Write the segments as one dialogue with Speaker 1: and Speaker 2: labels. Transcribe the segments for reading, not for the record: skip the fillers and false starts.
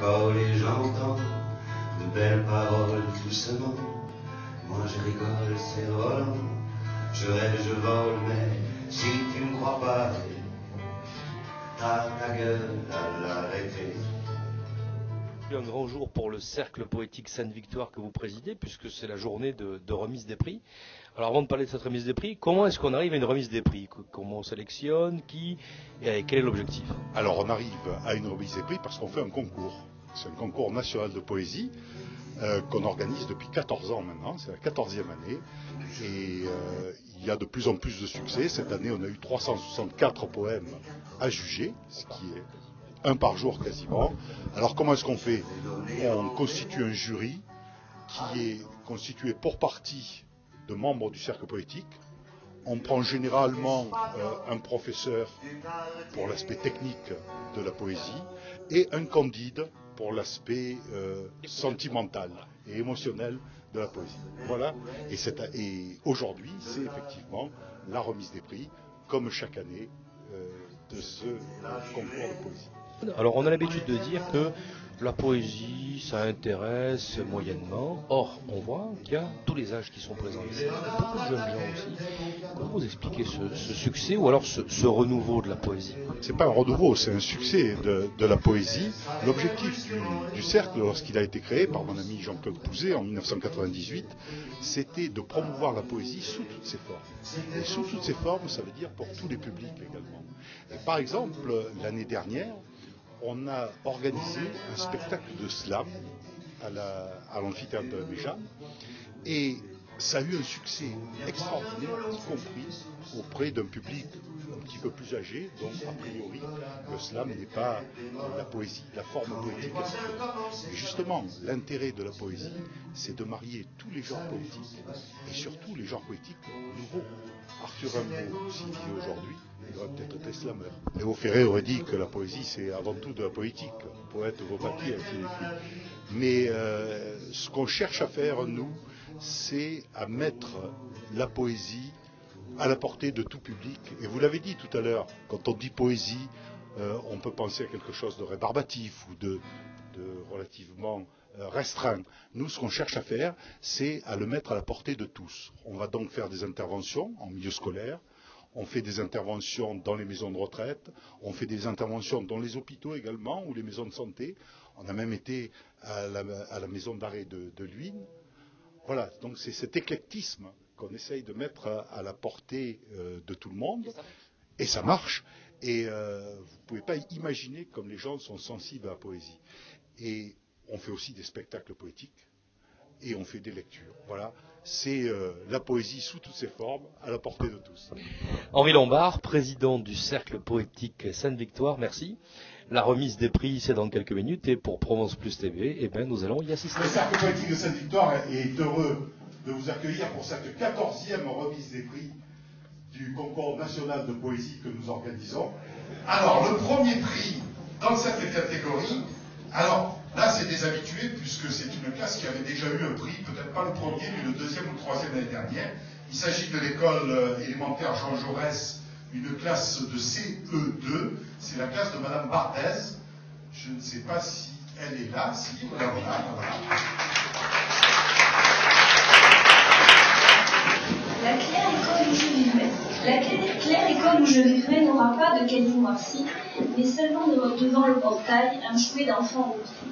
Speaker 1: l'école et j'entends de belles paroles doucement. Moi je rigole, c'est Roland. Je rêve, je vole, mais si tu ne crois pas, t'as ta gueule à l'arrêter.
Speaker 2: Un grand jour pour le Cercle Poétique Sainte-Victoire que vous présidez, puisque c'est la journée de remise des prix. Alors avant de parler de cette remise des prix, comment est-ce qu'on arrive à une remise des prix? Comment on sélectionne? Qui? Et quel est l'objectif?
Speaker 3: Alors on arrive à une remise des prix parce qu'on fait un concours. C'est un concours national de poésie qu'on organise depuis 14 ans maintenant, c'est la 14e année. Et il y a de plus en plus de succès. Cette année on a eu 364 poèmes à juger, ce qui est un par jour quasiment. Alors comment est-ce qu'on fait? On constitue un jury qui est constitué pour partie de membres du cercle poétique. On prend généralement un professeur pour l'aspect technique de la poésie et un candide pour l'aspect sentimental et émotionnel de la poésie. Voilà. Et aujourd'hui, c'est effectivement la remise des prix, comme chaque année, de ce concours de poésie.
Speaker 2: Alors on a l'habitude de dire que la poésie, ça intéresse moyennement. Or, on voit qu'il y a tous les âges qui sont présents ici. Il y a beaucoup de jeunes gens aussi. Comment vous expliquez ce succès ou alors ce renouveau de la poésie?
Speaker 3: C'est pas un renouveau, c'est un succès de la poésie. L'objectif du cercle, lorsqu'il a été créé par mon ami Jean-Claude Pouzet en 1998, c'était de promouvoir la poésie sous toutes ses formes. Et sous toutes ses formes, ça veut dire pour tous les publics également. Et par exemple, l'année dernière, on a organisé un spectacle de slam à l'amphithéâtre de la Méjane et ça a eu un succès extraordinaire, y compris auprès d'un public un petit peu plus âgé, donc a priori le slam n'est pas la poésie, la forme poétique habituelle. Et justement, l'intérêt de la poésie, c'est de marier tous les genres poétiques et surtout les genres poétiques nouveaux. Arthur Rimbaud, s'il vivait aujourd'hui, il aurait peut-être été slameur. Léo Ferré aurait dit que la poésie, c'est avant tout de la poétique. Poète vaut papier, a-t-il écrit. Mais ce qu'on cherche à faire, nous, c'est à mettre la poésie à la portée de tout public. Et vous l'avez dit tout à l'heure, quand on dit poésie, on peut penser à quelque chose de rébarbatif ou de relativement restreint. Nous, ce qu'on cherche à faire, c'est à le mettre à la portée de tous. On va donc faire des interventions en milieu scolaire, on fait des interventions dans les maisons de retraite, on fait des interventions dans les hôpitaux également, ou les maisons de santé. On a même été à la maison d'arrêt de Luynes. Voilà, donc c'est cet éclectisme qu'on essaye de mettre à la portée de tout le monde. Et ça marche. Et vous ne pouvez pas imaginer comme les gens sont sensibles à la poésie. Et on fait aussi des spectacles poétiques et on fait des lectures. Voilà, c'est la poésie sous toutes ses formes, à la portée de tous.
Speaker 2: Henri Lombard, président du Cercle Poétique Sainte-Victoire, merci. La remise des prix, c'est dans quelques minutes, et pour Provence Plus TV, eh ben, nous allons y assister.
Speaker 3: Le Cercle Poétique de Sainte-Victoire est heureux de vous accueillir pour cette 14e remise des prix du concours national de poésie que nous organisons.
Speaker 4: Alors, le premier prix dans cette catégorie, alors là c'est des habitués puisque c'est une classe qui avait déjà eu un prix, peut-être pas le premier, mais le deuxième ou le troisième l'année dernière. Il s'agit de l'école élémentaire Jean Jaurès, une classe de CE2, c'est la classe de Madame Bardez. Je ne sais pas si elle est là, si, voilà.
Speaker 5: La claire école où je vivrai n'aura pas de cailloux noircis, mais seulement devant le portail un chouet d'enfants au pied.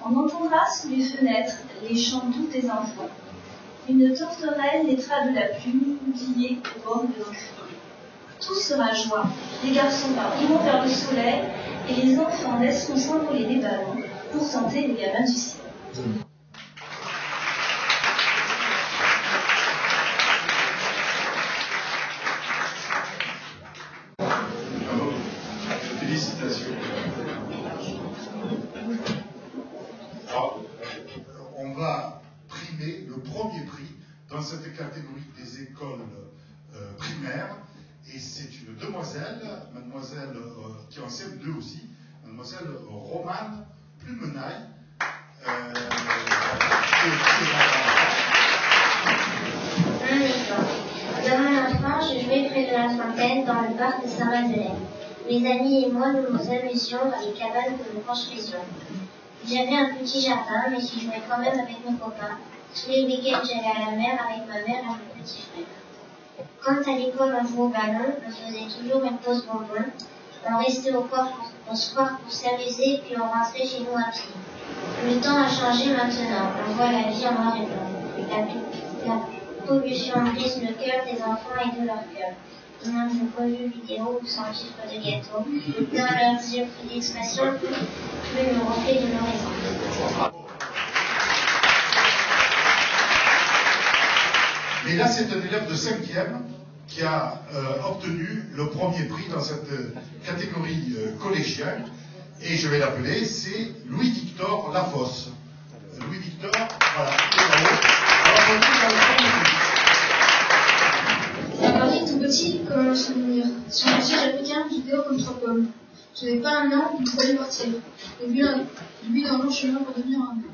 Speaker 5: On entendra sous les fenêtres les chants doux des enfants. Une tourterelle naîtra de la plume outillée au bord de l'encre. Tout sera joie, les garçons iront vers le soleil et les enfants laisseront s'envoler des ballons pour tenter les gamins du ciel.
Speaker 4: Félicitations. Alors, on va primer le premier prix dans cette catégorie des écoles primaires. Et c'est une demoiselle, mademoiselle qui est en CM2 aussi, mademoiselle Romane Plumenaille.
Speaker 6: Dans mon enfance, je jouais près de la fontaine dans le parc de Saint-Madeleine. Mes amis et moi, nous nous amusions dans les cabanes que nous construisions. J'avais un petit jardin, mais j'y jouais quand même avec mes copains. Tous les week-ends, j'allais à la mer avec ma mère et mon petit frère. Quand à l'école on jouait au ballon, on faisait toujours une pause bonbon. On restait au soir pour s'amuser, puis on rentrait chez nous à pied. Le temps a changé maintenant. On voit la vie en noir et blanc. La pollution brise le cœur des enfants et de leur cœur. Images de revues vidéo ou sans chiffre de gâteau. Dans leurs yeux d'expression, plus le reflet de l'horizon.
Speaker 4: Et là, c'est un élève de 5e qui a obtenu le premier prix dans cette catégorie collégiale. Et je vais l'appeler, c'est Louis-Victor Lafosse. Louis-Victor, voilà,
Speaker 7: À Paris, tout petit, comme un souvenir. Sur un siège africain, j'étais haut comme 3 pommes. Je n'avais pas un an, il fallait partir. Le but d'un long chemin pour devenir un peu.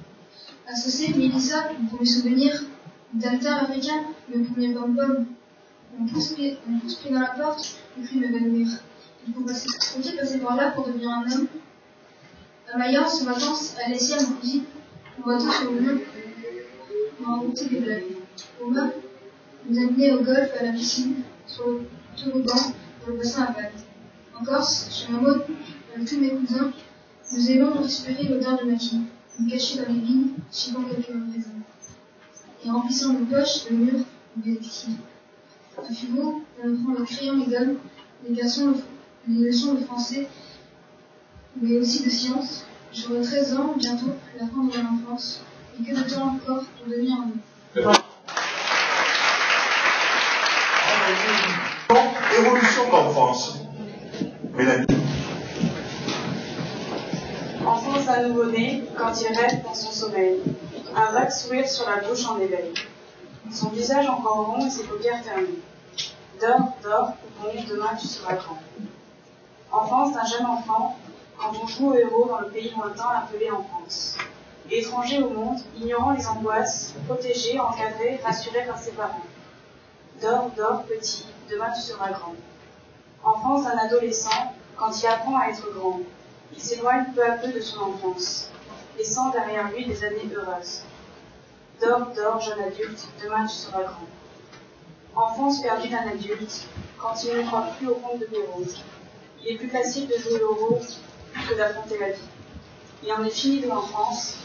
Speaker 7: Associé, Mélissa, mon premier souvenir. D'altar africain, le premier pom-pom. On pousse pied dans la porte, et puis m'évanouir. Il faut passer par là pour devenir un homme. À Mayence, en vacances, à Lessia, mon cousine, on bateau sur le mur, on a rencontré des blagues. Romain nous amenait au golf, à la piscine, sur le toboggan, pour le bassin à Pâques. En Corse, chez ma mode, avec tous mes cousins, nous aimons récupérer l'odeur de maquis, nous cacher dans les vignes, chipant quelques raisins. Et remplissant nos poches, le mur, nous détective. À Figo, on apprend le crayon et gomme, les leçons de français, mais aussi de sciences. J'aurai 13 ans, bientôt, la fin de mon enfance. Et que de temps encore pour devenir un homme.
Speaker 4: Évolution d'enfance. Mélanie.
Speaker 8: Enfance d'un nouveau-né, quand il rêve dans son sommeil. Un vague sourire sur la bouche en éveil. Son visage encore rond et ses paupières fermées. Dors, dors, bon, demain tu seras grand. Enfance d'un jeune enfant, quand on joue au héros dans le pays lointain appelé enfance. Étranger au monde, ignorant les angoisses, protégé, encadré, rassuré par ses parents. Dors, dors, petit, demain tu seras grand. Enfance d'un adolescent, quand il apprend à être grand. Il s'éloigne peu à peu de son enfance, laissant derrière lui des années heureuses. Dors, dors, jeune adulte, demain tu seras grand. Enfance perdue d'un adulte, quand il ne croit plus au conte de Pérouse. Il est plus facile de jouer le rôle que d'affronter la vie. Il en est fini de l'enfance,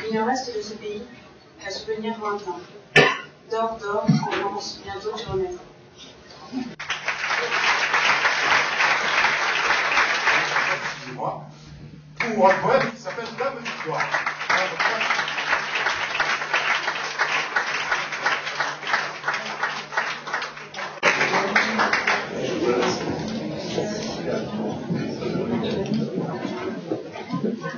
Speaker 8: il ne reste de ce pays qu'un souvenir lointain. Dors, dors, enfance, bientôt tu renaîtras.
Speaker 4: Excusez-moi. Pour un poème qui s'appelle Dame Victoire.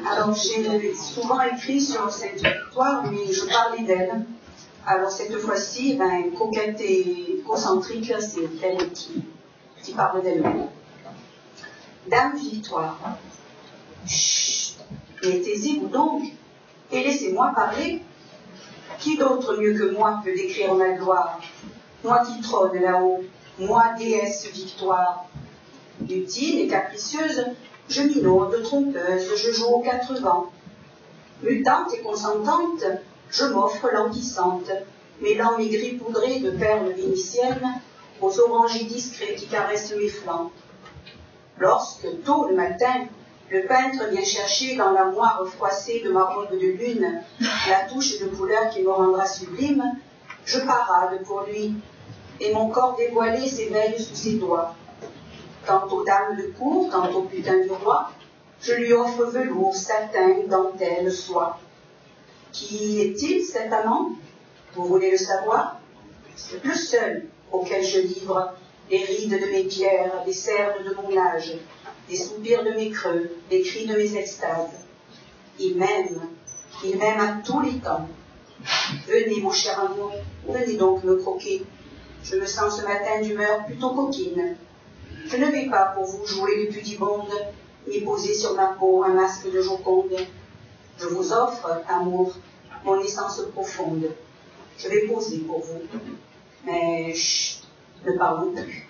Speaker 9: Alors, j'ai souvent écrit sur cette victoire, mais je parlais d'elle. Alors, cette fois-ci, coquette et concentrique, c'est elle qui parle d'elle-même. Dame Victoire. Chut, mais taisez-vous donc, et laissez-moi parler. Qui d'autre mieux que moi peut décrire ma gloire? Moi qui trône là-haut, moi déesse Victoire. Utile et capricieuse, je minaude, trompeuse, je joue aux 4 vents. Mutante et consentante, je m'offre languissante, mêlant mes gris poudrés de perles vénitiennes aux orangers discrets qui caressent mes flancs. Lorsque, tôt le matin, le peintre vient chercher dans la moire froissée de ma robe de lune la touche de couleur qui me rendra sublime, je parade pour lui, et mon corps dévoilé s'éveille sous ses doigts. Tantôt dame de cour, tantôt putain du roi, je lui offre velours, satin, dentelle, soie. Qui est-il, cet amant? Vous voulez le savoir? Le seul auquel je livre les rides de mes pierres, les cernes de mon âge, les soupirs de mes creux, les cris de mes extases. Il m'aime à tous les temps. Venez, mon cher amour, venez donc me croquer. Je me sens ce matin d'humeur plutôt coquine. Je ne vais pas pour vous jouer les pudibondes, ni poser sur ma peau un masque de Joconde. Je vous offre, amour, mon essence profonde. Je vais poser pour vous. Mais chut, ne parlons plus.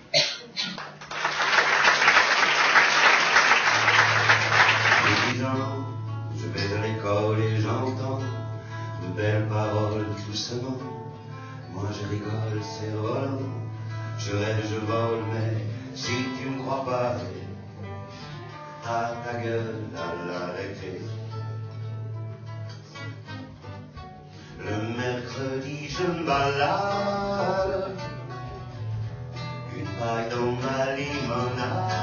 Speaker 1: Depuis 10 ans, je vais à l'école doucement. Moi je rigole, c'est Roland. Je rêve, je vole, mais si tu me crois pas, à ta gueule à l'arrêter. Le mercredi je me balade, une paille dans ma limonade.